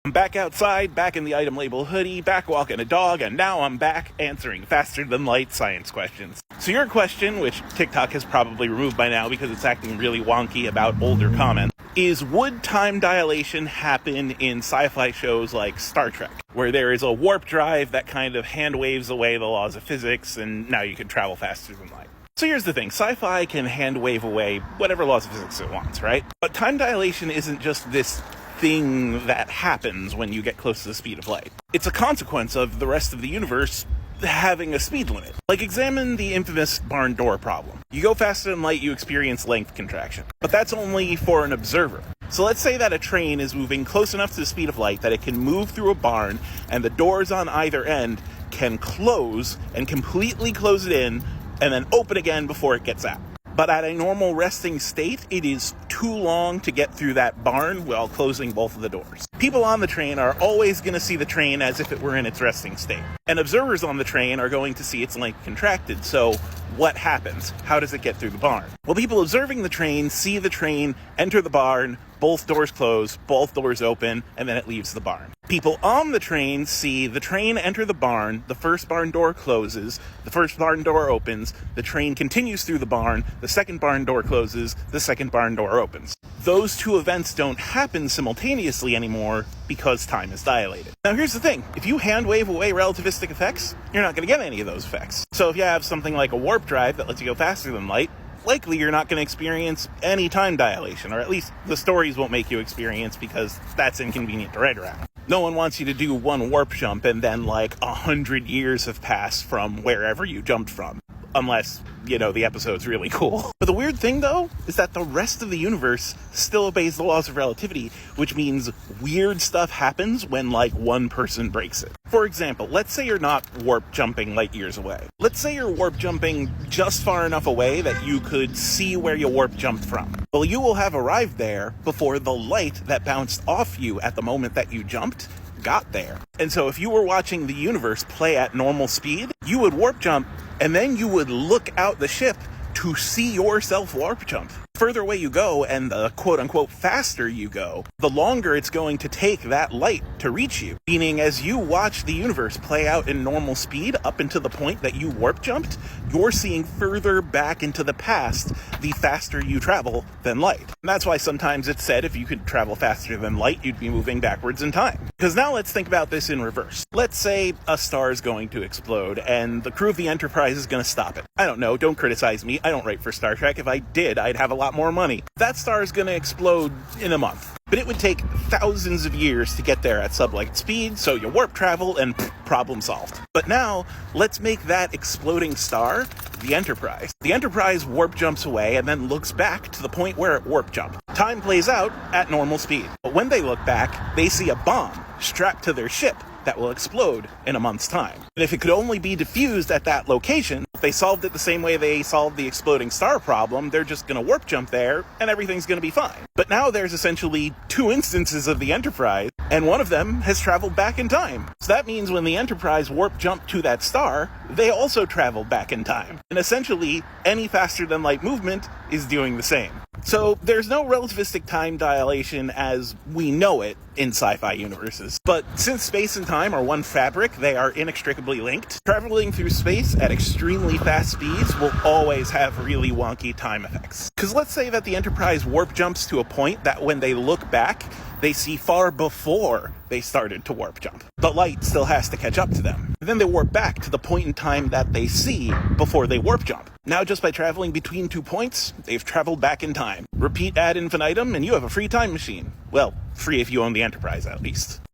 I'm back outside, back in the item label hoodie, back walking a dog, and now I'm back answering faster-than-light science questions. So your question, which TikTok has probably removed by now because it's acting really wonky about older comments, is would time dilation happen in sci-fi shows like Star Trek, where there is a warp drive that kind of hand waves away the laws of physics, and now you can travel faster than light? So here's the thing, sci-fi can hand wave away whatever laws of physics it wants, right? But time dilation isn't just this thing that happens when you get close to the speed of light. It's a consequence of the rest of the universe having a speed limit. Like, examine the infamous barn door problem. You go faster than light, you experience length contraction. But that's only for an observer. So let's say that a train is moving close enough to the speed of light that it can move through a barn, and the doors on either end can close and completely close it in, and then open again before it gets out. But at a normal resting state, it is too long to get through that barn while closing both of the doors. People on the train are always going to see the train as if it were in its resting state. And observers on the train are going to see its length contracted. So what happens? How does it get through the barn? Well, people observing the train see the train enter the barn, both doors close, both doors open, and then it leaves the barn. People on the train see the train enter the barn, the first barn door closes, the first barn door opens, the train continues through the barn, the second barn door closes, the second barn door opens. Those two events don't happen simultaneously anymore because time is dilated. Now here's the thing, if you hand wave away relativistic effects, you're not going to get any of those effects. So if you have something like a warp drive that lets you go faster than light, likely you're not going to experience any time dilation, or at least the stories won't make you experience because that's inconvenient to write around. No one wants you to do one warp jump and then 100 years have passed from wherever you jumped from. Unless, the episode's really cool. But the weird thing, though, is that the rest of the universe still obeys the laws of relativity, which means weird stuff happens when, one person breaks it. For example, let's say you're not warp jumping light years away. Let's say you're warp jumping just far enough away that you could see where you warp jumped from. Well, you will have arrived there before the light that bounced off you at the moment that you jumped got there. And so if you were watching the universe play at normal speed, you would warp jump, and then you would look out the ship to see yourself warp jump. Further away you go, and the quote-unquote faster you go, the longer it's going to take that light to reach you. Meaning, as you watch the universe play out in normal speed up until the point that you warp jumped, you're seeing further back into the past the faster you travel than light. And that's why sometimes it's said if you could travel faster than light, you'd be moving backwards in time. Because now let's think about this in reverse. Let's say a star is going to explode, and the crew of the Enterprise is going to stop it. I don't know, don't criticize me, I don't write for Star Trek. If I did, I'd have a lot more money. That star is going to explode in a month. But it would take thousands of years to get there at sublight speed, so you warp travel and problem solved. But now, let's make that exploding star the Enterprise. The Enterprise warp jumps away and then looks back to the point where it warp jumped. Time plays out at normal speed. But when they look back, they see a bomb strapped to their ship that will explode in a month's time. And if it could only be diffused at that location, if they solved it the same way they solved the exploding star problem, they're just going to warp jump there, and everything's going to be fine. But now there's essentially two instances of the Enterprise, and one of them has traveled back in time. So that means when the Enterprise warp jumped to that star, they also traveled back in time. And essentially, any faster-than-light movement is doing the same. So there's no relativistic time dilation as we know it in sci-fi universes. But since space and time are one fabric, they are inextricably linked. Traveling through space at extremely fast speeds will always have really wonky time effects. Because let's say that the Enterprise warp jumps to a point that when they look back, they see far before they started to warp jump. But light still has to catch up to them. Then they warp back to the point in time that they see before they warp jump. Now, just by traveling between 2 points, they've traveled back in time. Repeat ad infinitum, and you have a free time machine. Well, free if you own the Enterprise, at least.